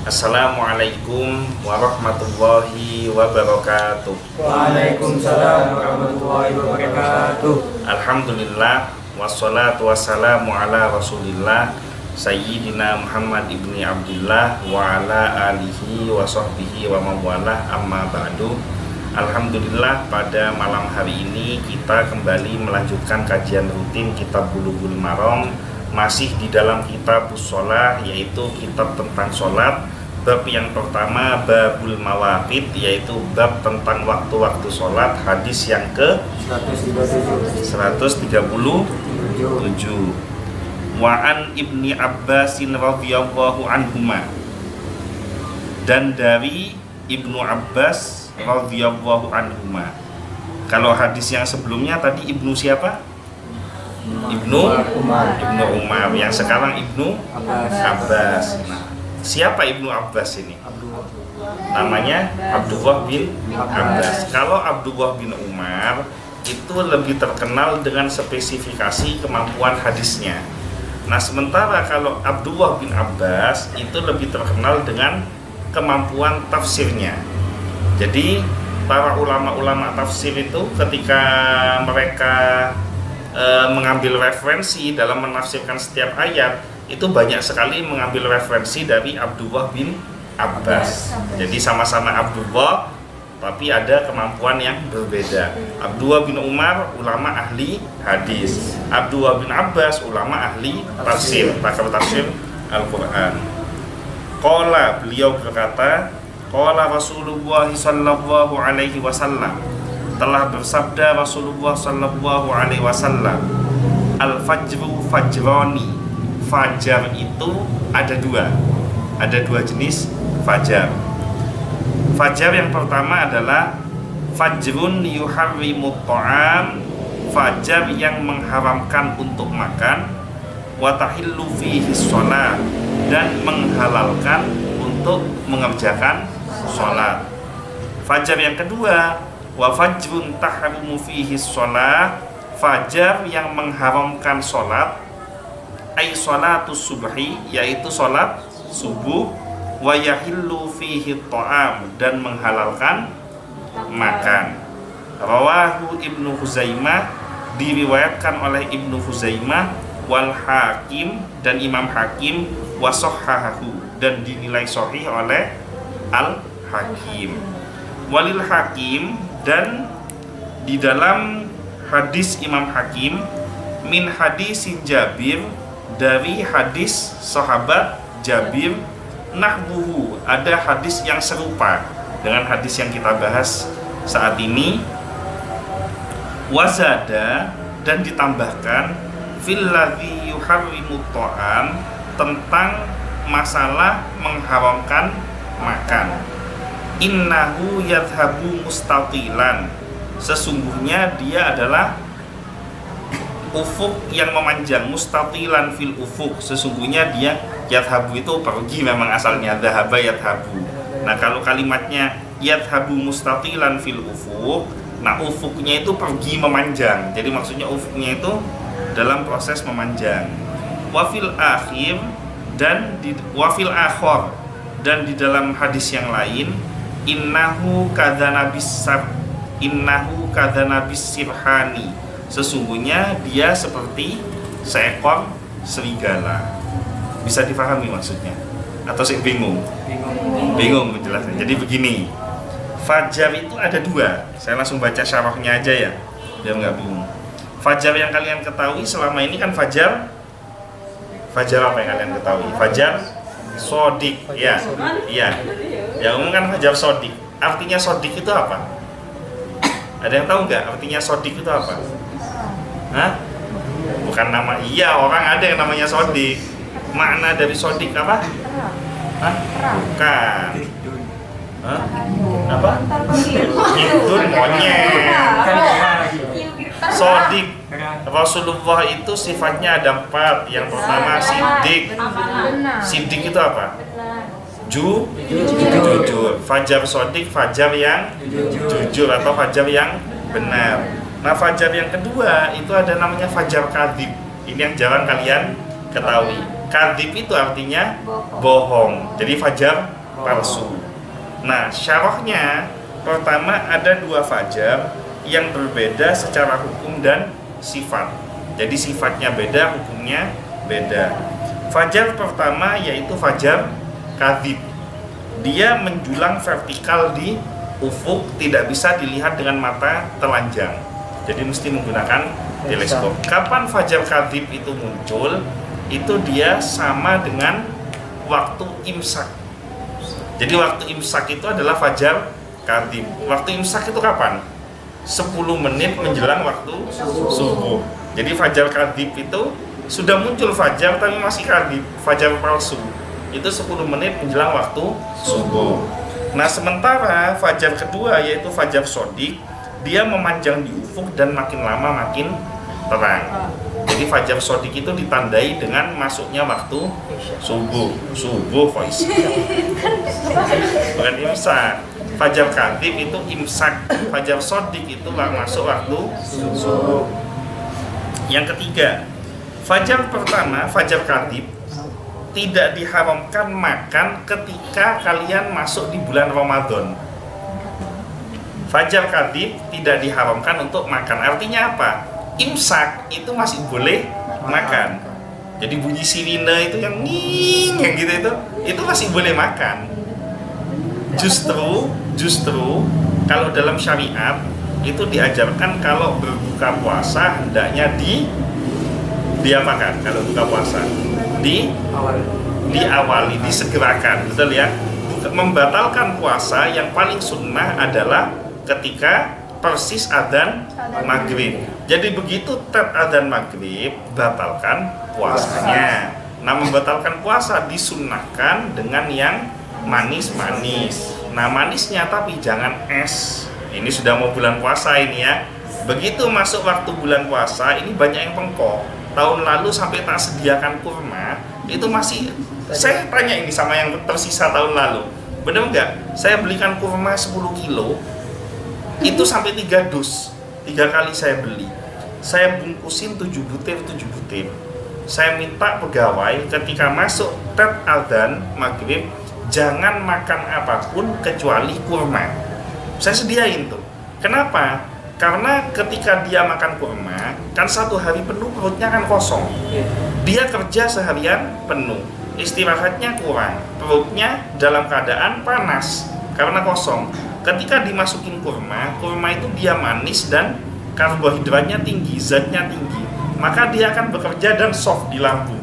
Assalamualaikum warahmatullahi wabarakatuh. Waalaikumsalam warahmatullahi wabarakatuh. Alhamdulillah wassalatu wassalamu ala Rasulillah Sayyidina Muhammad ibni Abdillah wa ala alihi wa sahbihi wa mawalah, amma ba'du. Alhamdulillah, pada malam hari ini kita kembali melanjutkan kajian rutin kitab Bulughul Maram, masih di dalam kitab Shalah, yaitu kitab tentang sholat. Bab yang pertama, babul mawaqit, yaitu bab tentang waktu-waktu sholat. Hadis yang ke 137. Wa'an ibni Abbasin radhiyallahu anhuma, dan dari Ibnu Abbas radhiyallahu anhuma. Kalau hadis yang sebelumnya tadi Ibnu siapa? Ibnu Umar. Yang sekarang Ibnu Abbas. Nah, siapa Ibnu Abbas ini? Namanya Abdullah bin Abbas. Kalau Abdullah bin Umar itu lebih terkenal dengan spesifikasi kemampuan hadisnya. Nah, sementara kalau Abdullah bin Abbas itu lebih terkenal dengan kemampuan tafsirnya. Jadi para ulama-ulama tafsir itu ketika mereka mengambil referensi dalam menafsirkan setiap ayat, itu banyak sekali mengambil referensi dari Abdullah bin Abbas. Jadi sama-sama Abdullah, tapi ada kemampuan yang berbeda. Abdullah bin Umar ulama ahli hadis, Abdullah bin Abbas ulama ahli tafsir, pakar tafsir Al-Quran. Qala, beliau berkata, qala Rasulullah sallallahu alaihi wasallam, telah bersabda Rasulullah sallallahu alaihi wasallam, al-fajru fajrani, fajar itu ada dua jenis fajar. Fajar yang pertama adalah fajrun yuharrimut ta'am, fajar yang mengharamkan untuk makan, wa tahillu fihi sholat, dan menghalalkan untuk mengerjakan sholat. Fajar yang kedua, wa fajrun tahrumu fihi sholat, fajar yang mengharamkan sholat, ay sholatus subhi, yaitu sholat subuh, wa yahillu fihi ta'am, dan menghalalkan makan. Rawahu Ibnu Huzaimah, diriwayatkan oleh Ibnu Huzaimah, wal Hakim, dan Imam Hakim, wa sahhahahu, dan dinilai sahih oleh Al-Hakim. Walil Hakim, dan di dalam hadis Imam Hakim, min hadisin Jabir, dari hadis sahabat Jabir, nahbuhu, ada hadis yang serupa dengan hadis yang kita bahas saat ini. Wazada, dan ditambahkan, fil ladzi yuharrimut ta'am, tentang masalah mengharamkan makan. Innahu yadhabu mustatilan, sesungguhnya dia adalah ufuk yang memanjang. Mustatilan fil ufuk, sesungguhnya dia, yadhabu itu pergi, memang asalnya dhahaba yadhabu. Nah, kalau kalimatnya yadhabu mustatilan fil ufuk, nah ufuknya itu pergi memanjang, jadi maksudnya ufuknya itu dalam proses memanjang. Wafil akhir, dan di wafil akhor, dan di dalam hadis yang lain, innahu kadzanabis sirhani, sesungguhnya dia seperti seekor serigala. Bisa difahami maksudnya? Atau sih bingung? Bingung menjelaskan. Jadi begini, fajar itu ada dua. Saya langsung baca syarahnya aja ya, biar nggak bingung. Fajar yang kalian ketahui selama ini kan fajar apa yang kalian ketahui? Fajar sodik, ya, iya. Yang umum kan fajar sodik. Artinya sodik itu apa? Ada yang tahu nggak? Artinya sodik itu apa? Hah? Bukan nama. Iya, orang ada yang namanya sodik. Makna dari sodik apa? Hah? Bukan. Hah? Apa? Ngintun monyet. Sodik. Rasulullah itu sifatnya ada 4. Yang pertama sidik. Sidik itu apa? Jujur. Fajar sodik, fajar yang jujur atau fajar yang benar. Nah, fajar yang kedua itu ada namanya fajar kadhib. Ini yang jarang kalian ketahui. Kadzib itu artinya bohong. Jadi fajar palsu. Nah, syarahnya pertama ada dua fajar yang berbeda secara hukum dan sifat. Jadi sifatnya beda, hukumnya beda. Fajar pertama yaitu fajar kadzib. Dia menjulang vertikal di ufuk, tidak bisa dilihat dengan mata telanjang. Jadi mesti menggunakan teleskop. Kapan fajar kadzib itu muncul? Itu dia sama dengan waktu imsak. Jadi waktu imsak itu adalah fajar kadzib. Waktu imsak itu kapan? 10 menit menjelang waktu subuh. Jadi fajar kadzib itu sudah muncul fajar tapi masih kadzib, fajar palsu. Itu 10 menit menjelang waktu subuh. Nah, sementara fajar kedua yaitu fajar shodiq, dia memanjang di ufuk dan makin lama makin terang. Jadi fajar shodiq itu ditandai dengan masuknya waktu subuh. Subuh kok bukan imsak. Fajar kadzib itu imsak, fajar shodiq itu masuk waktu subuh. Yang ketiga, fajar pertama, fajar kadzib, tidak diharamkan makan ketika kalian masuk di bulan Ramadan. Fajar kadzib tidak diharamkan untuk makan. Artinya apa? Imsak itu masih boleh makan. Jadi bunyi sirine itu yang ning yang gitu itu masih boleh makan. Justru kalau dalam syariat itu diajarkan kalau berbuka puasa hendaknya diapakan? Kalau buka puasa diawali, disegerakan, betul ya? Membatalkan puasa yang paling sunnah adalah ketika persis adzan maghrib. Jadi begitu adzan maghrib, batalkan puasanya. Nah, membatalkan puasa disunnahkan dengan yang manis-manis. Nah, manisnya tapi jangan es. Ini sudah mau bulan puasa ini ya. Begitu masuk waktu bulan puasa, ini banyak yang pengkok. Tahun lalu sampai tak sediakan kurma, itu masih, saya tanya ini sama yang tersisa tahun lalu, bener nggak? Saya belikan kurma 10 kilo, itu sampai 3 dus, 3 kali saya beli. Saya bungkusin 7 butir. Saya minta pegawai ketika masuk adzan maghrib, jangan makan apapun kecuali kurma. Saya sediain tuh. Kenapa? Karena ketika dia makan kurma, kan 1 hari penuh perutnya kan kosong. Dia kerja seharian penuh, istirahatnya kurang, perutnya dalam keadaan panas karena kosong. Ketika dimasukin kurma itu dia manis dan karbohidratnya tinggi, zatnya tinggi, maka dia akan bekerja dan soft di lambung.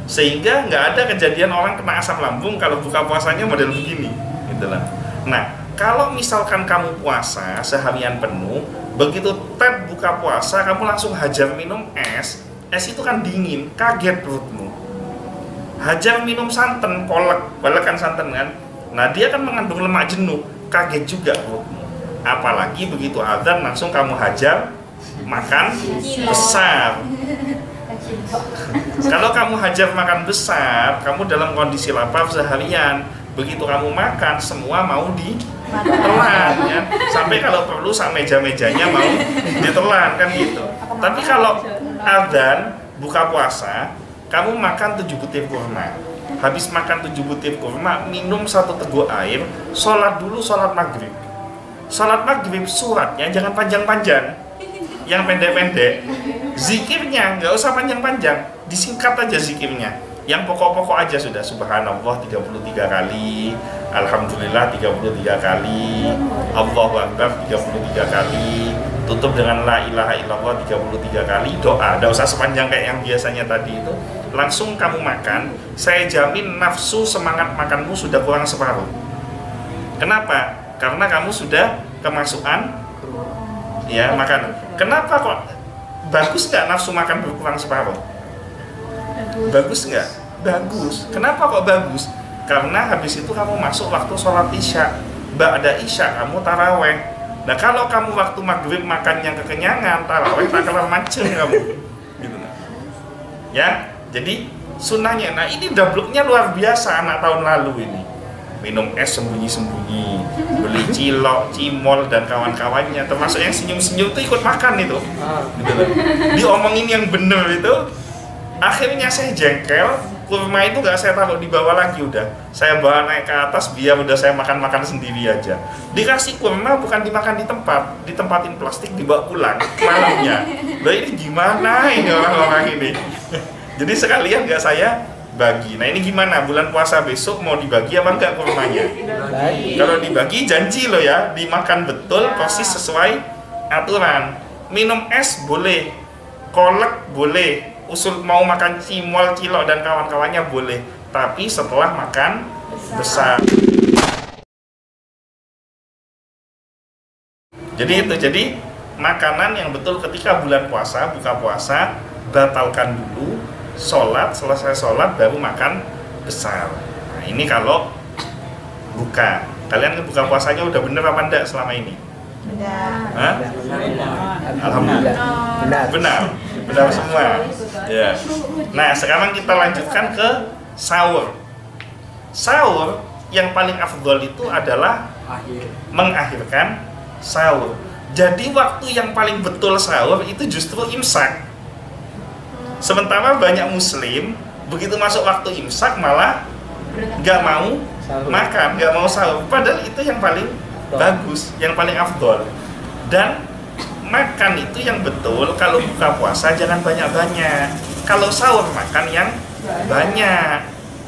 Sehingga nggak ada kejadian orang kena asam lambung kalau buka puasanya model begini, gitu lah. Nah, kalau misalkan kamu puasa seharian penuh, begitu buka puasa kamu langsung hajar minum es itu kan dingin, kaget perutmu. Hajar minum santan, kolek kan santan kan. Nah, dia kan mengandung lemak jenuh, kaget juga perutmu. Apalagi begitu adzan langsung kamu hajar makan besar. Kalau kamu hajar makan besar, kamu dalam kondisi lapar seharian. Begitu kamu makan, semua mau ditelan ya. Sampai kalau perlu sampai meja-mejanya mau ditelan kan gitu. Tapi kalau adzan buka puasa, kamu makan 7 butir kurma. Habis makan 7 butir kurma, minum 1 teguk air, sholat dulu sholat maghrib. Sholat maghrib suratnya jangan panjang-panjang, yang pendek-pendek. Zikirnya nggak usah panjang-panjang, disingkat aja zikirnya. Yang pokok-pokok aja sudah. Subhanallah 33 kali, Alhamdulillah 33 kali, Allahu Akbar 33 kali, tutup dengan la ilaha illallah 33 kali, doa. Nggak usah sepanjang kayak yang biasanya tadi itu. Langsung kamu makan, saya jamin nafsu semangat makanmu sudah kurang separuh. Kenapa? Karena kamu sudah kemasukan ya makan. Kenapa kok? Bagus nggak nafsu makan berkurang separuh? Bagus nggak? Bagus. Kenapa kok bagus? Karena habis itu kamu masuk waktu sholat isya. Ba'da isya kamu taraweh. Nah, kalau kamu waktu maghrib makan yang kekenyangan, taraweh tak kelar macem kamu. Gitu. Ya, jadi sunnahnya. Nah, ini dabluknya luar biasa anak tahun lalu ini. Minum es sembunyi-sembunyi, beli cilok, cimol dan kawan-kawannya, termasuk yang senyum-senyum itu ikut makan itu. Gitu. Diomongin yang bener itu, akhirnya saya jengkel, kurma itu nggak saya taruh di bawah lagi, udah saya bawa naik ke atas biar udah saya makan sendiri aja. Dikasih kurma bukan dimakan di tempat, ditempatin plastik dibawa pulang malamnya. Lah ini gimana ini orang-orang ini? Jadi sekalian nggak saya bagi. Nah ini gimana, bulan puasa besok mau dibagi apa enggak kurmanya? Kalau dibagi janji loh ya, dimakan betul persis sesuai aturan. Minum es boleh, kolak boleh, usul mau makan cimol, cilok dan kawan-kawannya boleh, tapi setelah makan besar. Jadi makanan yang betul ketika bulan puasa, buka puasa, batalkan dulu, sholat, selesai sholat baru makan besar. Nah ini kalau buka. Kalian buka puasanya udah bener apa enggak selama ini? Hah? Alhamdulillah. Benar semua. Ya. Nah sekarang kita lanjutkan ke sahur. Sahur yang paling afdol itu adalah mengakhirkan sahur. Jadi waktu yang paling betul sahur itu justru imsak. Sementara banyak muslim begitu masuk waktu imsak malah nggak mau makan, nggak mau sahur. Padahal itu yang paling bagus, yang paling afdol. Dan makan itu yang betul kalau buka puasa jangan banyak-banyak. Kalau sahur makan yang banyak.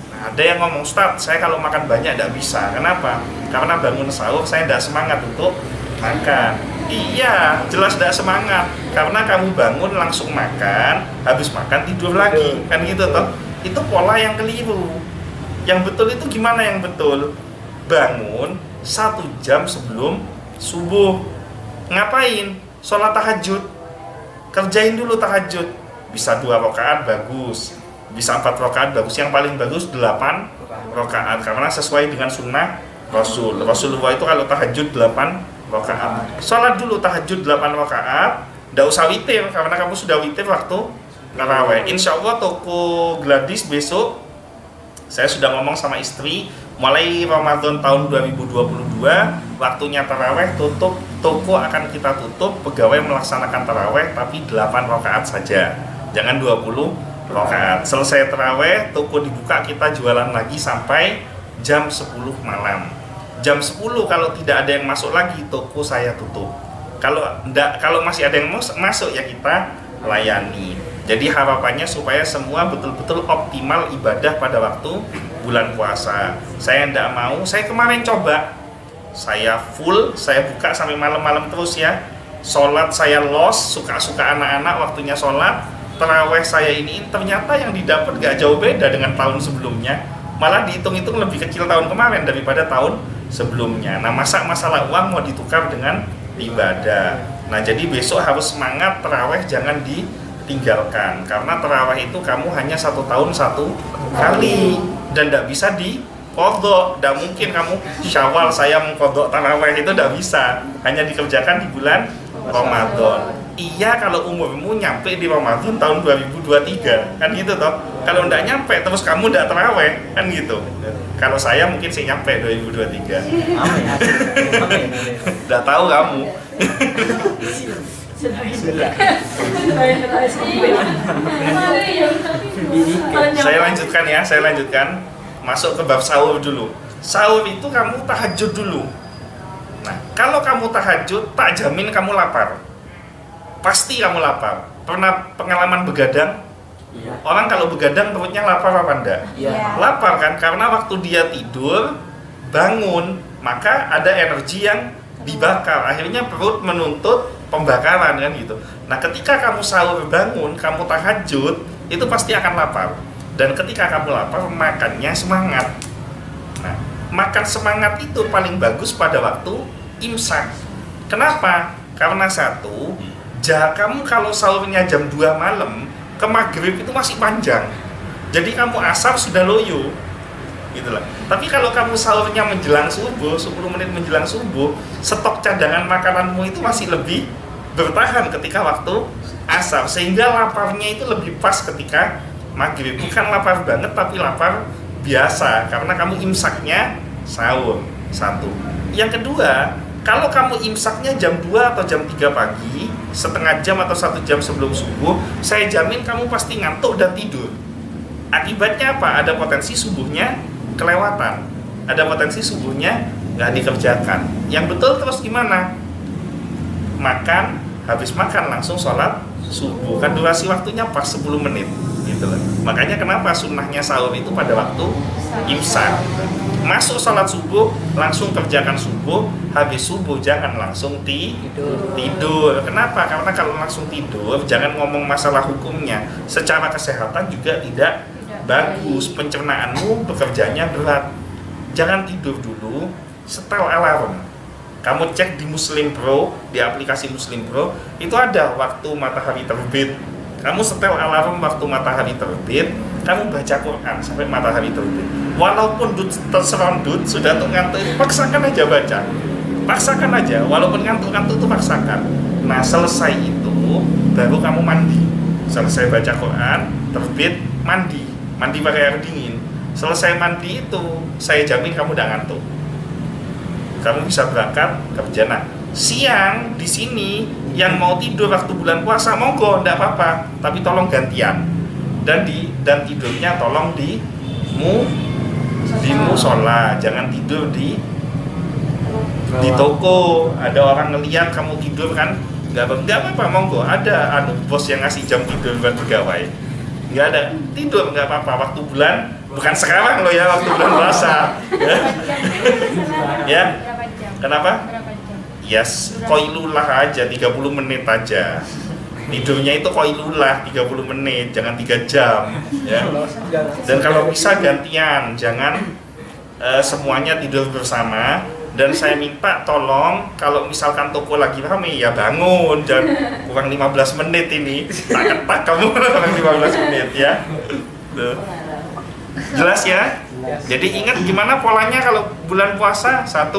Nah, ada yang ngomong, Ustaz, saya kalau makan banyak tidak bisa. Kenapa? Karena bangun sahur saya tidak semangat untuk makan. Iya, jelas tidak semangat. Karena kamu bangun langsung makan, habis makan tidur lagi, kan gitu toh? Itu pola yang keliru. Yang betul itu gimana yang betul? Bangun 1 jam sebelum subuh. Ngapain? Sholat tahajud. Kerjain dulu tahajud. Bisa 2 rakaat bagus, bisa 4 rakaat bagus. Yang paling bagus 8 rakaat karena sesuai dengan sunnah Rasulullah itu kalau tahajud 8 rakaat. Sholat dulu tahajud 8 rakaat. Nggak usah witir karena kamu sudah witir waktu tarawih. Insya Allah toko Gladys besok saya sudah ngomong sama istri, mulai Ramadan tahun 2022 waktunya tarawih tutup, toko akan kita tutup, pegawai melaksanakan tarawih tapi 8 rakaat saja, jangan 20 rakaat. Selesai tarawih toko dibuka, kita jualan lagi sampai jam 10 malam. Jam 10 kalau tidak ada yang masuk lagi toko saya tutup. Kalau masih ada yang masuk ya kita layani. Jadi harapannya supaya semua betul-betul optimal ibadah pada waktu bulan puasa. Saya tidak mau, saya kemarin coba, saya full, saya buka sampai malam-malam terus ya. Sholat saya los, suka-suka anak-anak waktunya sholat. Taraweh saya ini ternyata yang didapat gak jauh beda dengan tahun sebelumnya. Malah dihitung-hitung lebih kecil tahun kemarin daripada tahun sebelumnya. Nah masa masalah uang mau ditukar dengan ibadah. Nah jadi besok harus semangat taraweh, jangan ditinggalkan karena tarawih itu kamu hanya 1 tahun 1 kali dan tidak bisa diqodho. Tidak mungkin kamu Syawal saya mengqodho tarawih, itu tidak bisa, hanya dikerjakan di bulan Ramadan. Iya kalau umurmu nyampe di Ramadan tahun 2023 kan gitu toh. Kalau tidak nyampe terus kamu tidak tarawih kan gitu. Kalau saya mungkin sih nyampe 2023. Amin. Tidak tahu kamu. Saya lanjutkan. Masuk ke bab sahur dulu. Sahur itu kamu tahajud dulu. Nah, kalau kamu tahajud, tak jamin kamu lapar. Pasti kamu lapar. Pernah pengalaman begadang? Iya. Orang kalau begadang perutnya lapar apa enggak? Iya. Lapar kan? Karena waktu dia tidur, bangun, maka ada energi yang dibakar. Akhirnya perut menuntut pembakaran kan gitu. Nah ketika kamu sahur bangun, kamu tahajud, itu pasti akan lapar. Dan ketika kamu lapar, makannya semangat. Nah, makan semangat itu paling bagus pada waktu imsak. Kenapa? Karena satu, kamu kalau sahurnya jam 2 malam, ke maghrib itu masih panjang. Jadi kamu asar sudah loyo. Gitulah. Tapi kalau kamu sahurnya menjelang subuh, 10 menit menjelang subuh, stok cadangan makananmu itu masih lebih bertahan ketika waktu asar, sehingga laparnya itu lebih pas ketika maghrib. Bukan lapar banget tapi lapar biasa karena kamu imsaknya sahur. Satu. Yang kedua, kalau kamu imsaknya jam 2 atau jam 3 pagi, setengah jam atau 1 jam sebelum subuh, saya jamin kamu pasti ngantuk dan tidur. Akibatnya apa? Ada potensi subuhnya kelewatan, ada potensi subuhnya nggak dikerjakan. Yang betul terus gimana? Makan, habis makan langsung sholat subuh, kan durasi waktunya pas 10 menit gitu loh. Makanya kenapa sunnahnya sahur itu pada waktu imsak. Masuk sholat subuh langsung kerjakan subuh, habis subuh jangan langsung tidur. Kenapa? Karena kalau langsung tidur, jangan ngomong masalah hukumnya, secara kesehatan juga tidak bagus, pencernaanmu bekerjanya berat. Jangan tidur dulu, setel alarm. Kamu cek di Muslim Pro, di aplikasi Muslim Pro, itu ada waktu matahari terbit. Kamu setel alarm waktu matahari terbit, kamu baca Quran sampai matahari terbit. Walaupun terserondut, sudah ngantuk, paksakan aja baca. Paksakan aja, walaupun ngantuk-ngantuk itu paksakan. Nah, selesai itu, baru kamu mandi. Selesai baca Quran, terbit, mandi. Mandi pakai air dingin. Selesai mandi itu, saya jamin kamu udah ngantuk. Kamu bisa berangkat kerja. Nah, siang di sini yang mau tidur waktu bulan puasa monggo, enggak apa-apa, tapi tolong gantian. Dan tidurnya tolong di musola, jangan tidur di toko. Ada orang ngeliat kamu tidur kan, enggak apa-apa, monggo. Ada bos yang ngasih jam tidur buat pegawai. Enggak ada, tidur enggak apa-apa waktu bulan, bukan sekarang loh ya, waktu bulan puasa. Ya. Kenapa? Yes, koilulah aja 30 menit aja. Tidurnya itu koilulah 30 menit, jangan 3 jam ya. Dan kalau bisa gantian, jangan semuanya tidur bersama. Dan saya minta tolong kalau misalkan toko lagi rame ya bangun, jangan kurang 15 menit ini. Tak ketak kamu kurang 15 menit ya. Tuh. Jelas ya? Jadi ingat gimana polanya kalau bulan puasa? 1,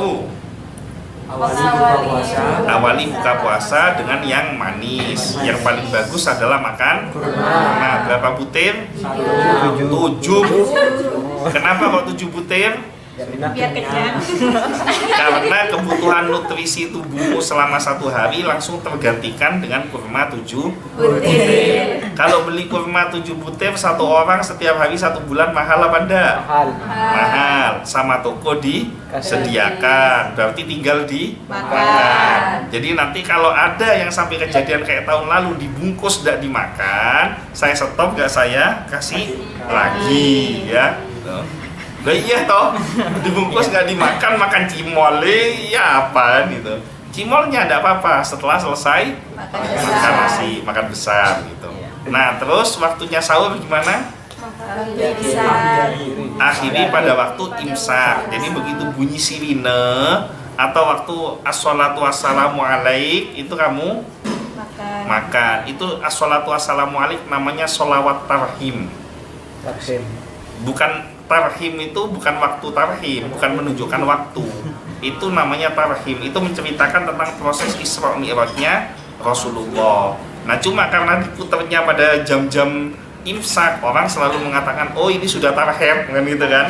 awali buka puasa dengan yang manis. Yang paling bagus adalah makan kurma. Berapa butir? 7. Kenapa kok 7 butir? Biar kenyang. Karena kebutuhan nutrisi tubuhmu selama 1 hari langsung tergantikan dengan kurma 7 butir. Kalau beli kurma 7 butir 1 orang setiap hari 1 bulan mahal apa enggak? Mahal. Sama toko disediakan, berarti tinggal dimakan. Jadi nanti kalau ada yang sampai kejadian kayak tahun lalu dibungkus tidak dimakan, saya stop, nggak saya kasih lagi ya. Lah iya toh, dibungkus nggak dimakan, makan cimol, ya apa gitu. Cimolnya enggak apa-apa, setelah selesai makan nasi, makan besar gitu. Nah terus waktunya sahur gimana? Akhiri pada waktu imsak. Jadi begitu bunyi sirine atau waktu as-sholatu wassalamu alaik itu kamu makan. Itu as-sholatu wassalamu alaik namanya sholawat tarhim. Bukan tarhim, itu bukan waktu tarhim, bukan menunjukkan waktu. Itu namanya tarhim, itu menceritakan tentang proses Isra Mi'rajnya Rasulullah. Nah cuma karena diputarnya pada jam-jam imsak, orang selalu mengatakan oh ini sudah tarhim kan gitu kan.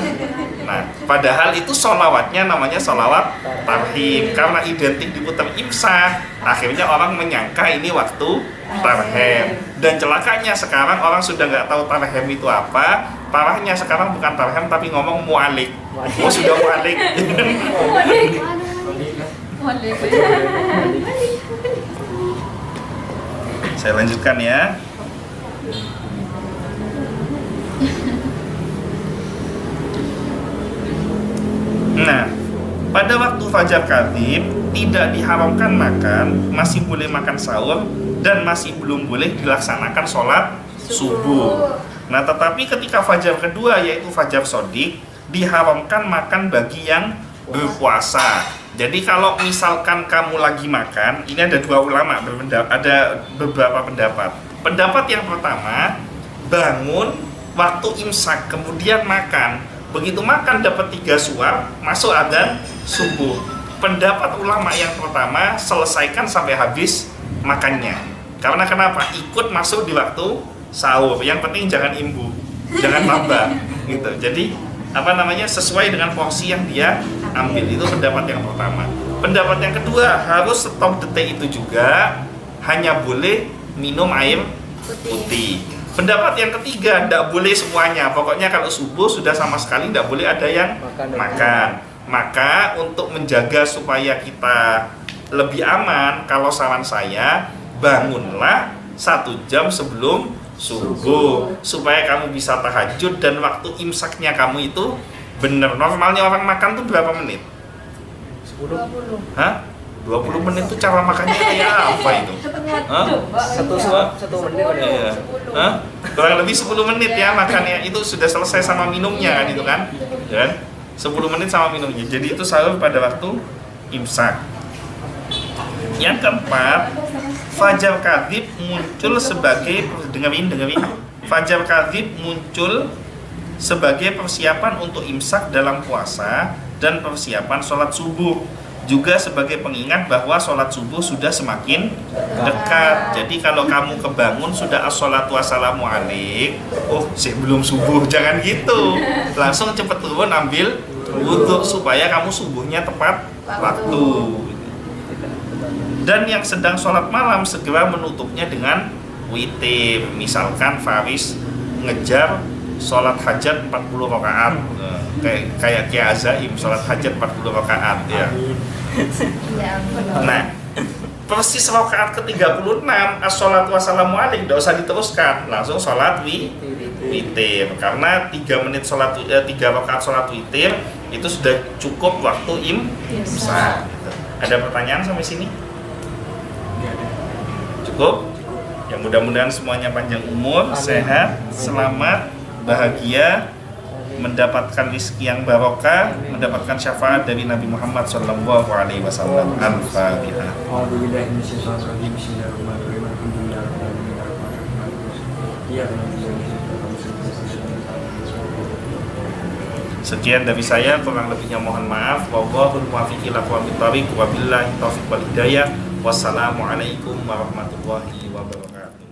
Nah padahal itu sholawatnya namanya sholawat tarhim. Karena identik diputar imsak, akhirnya orang menyangka ini waktu tarhim. Dan celakanya sekarang orang sudah nggak tahu tarhim itu apa. Parahnya sekarang bukan tarhim tapi ngomong mualik. Oh sudah mualik. Saya lanjutkan ya. Nah, pada waktu fajar kadzib tidak diharamkan makan, masih boleh makan sahur dan masih belum boleh dilaksanakan sholat subuh. Nah, tetapi ketika fajar kedua yaitu fajar shodiq diharamkan makan bagi yang berpuasa. Jadi kalau misalkan kamu lagi makan, ini ada 2 ulama ada beberapa pendapat. Pendapat yang pertama, bangun waktu imsak kemudian makan. Begitu makan dapat 3 suap, masuk adzan subuh. Pendapat ulama yang pertama, selesaikan sampai habis makannya. Karena kenapa? Ikut masuk di waktu sahur. Yang penting jangan imbu, jangan tambah gitu. Jadi sesuai dengan porsi yang dia ambil. Itu pendapat yang pertama. Pendapat yang kedua, harus stop detik itu juga, hanya boleh minum air putih. Pendapat yang ketiga, tidak boleh semuanya. Pokoknya kalau subuh sudah sama sekali tidak boleh ada yang makan. Maka untuk menjaga supaya kita lebih aman, kalau saran saya, bangunlah 1 jam sebelum subuh supaya kamu bisa tahajud dan waktu imsaknya kamu itu benar. Normalnya orang makan tuh berapa menit? 20. Hah? 20 menit tuh cara makannya kayak apa itu? Hah? Satu menit ada. Iya. Hah? Kurang lebih 10 menit ya makannya, itu sudah selesai sama minumnya kan itu kan? Dan 10 menit sama minumnya. Jadi itu sahur pada waktu imsak. Yang keempat, fajar kadhib muncul sebagai dengerin. Fajar kadhib muncul sebagai persiapan untuk imsak dalam puasa dan persiapan sholat subuh, juga sebagai pengingat bahwa sholat subuh sudah semakin dekat. Jadi kalau kamu kebangun sudah as-sholatu wassalamu alaik, sebelum subuh, jangan gitu, langsung cepet turun ambil wudhu supaya kamu subuhnya tepat waktu. Dan yang sedang sholat malam segera menutupnya dengan witir. Misalkan Faris ngejar sholat hajat 40 rakaat, kayak Kiai Azaim sholat hajat 40 rakaat ya. Nah, persis rakaat ke-36 as-sholatu wassalamu alaik, tidak usah diteruskan, langsung sholat witir. Karena 3 menit sholat 3 rakaat sholat witir itu sudah cukup waktu imsak. Ada pertanyaan sampai sini? Cukup? Ya mudah-mudahan semuanya panjang umur, sehat, selamat, bahagia, mendapatkan rezeki yang barokah, mendapatkan syafaat dari Nabi Muhammad sallallahu alaihi wasallam. Al-Fatihah. Sekian dari saya, kurang lebihnya mohon maaf. Wallahul muwaffiq ila aqwamit thoriq, wabillahi taufiq wal hidayah. Wassalamualaikum warahmatullahi wabarakatuh.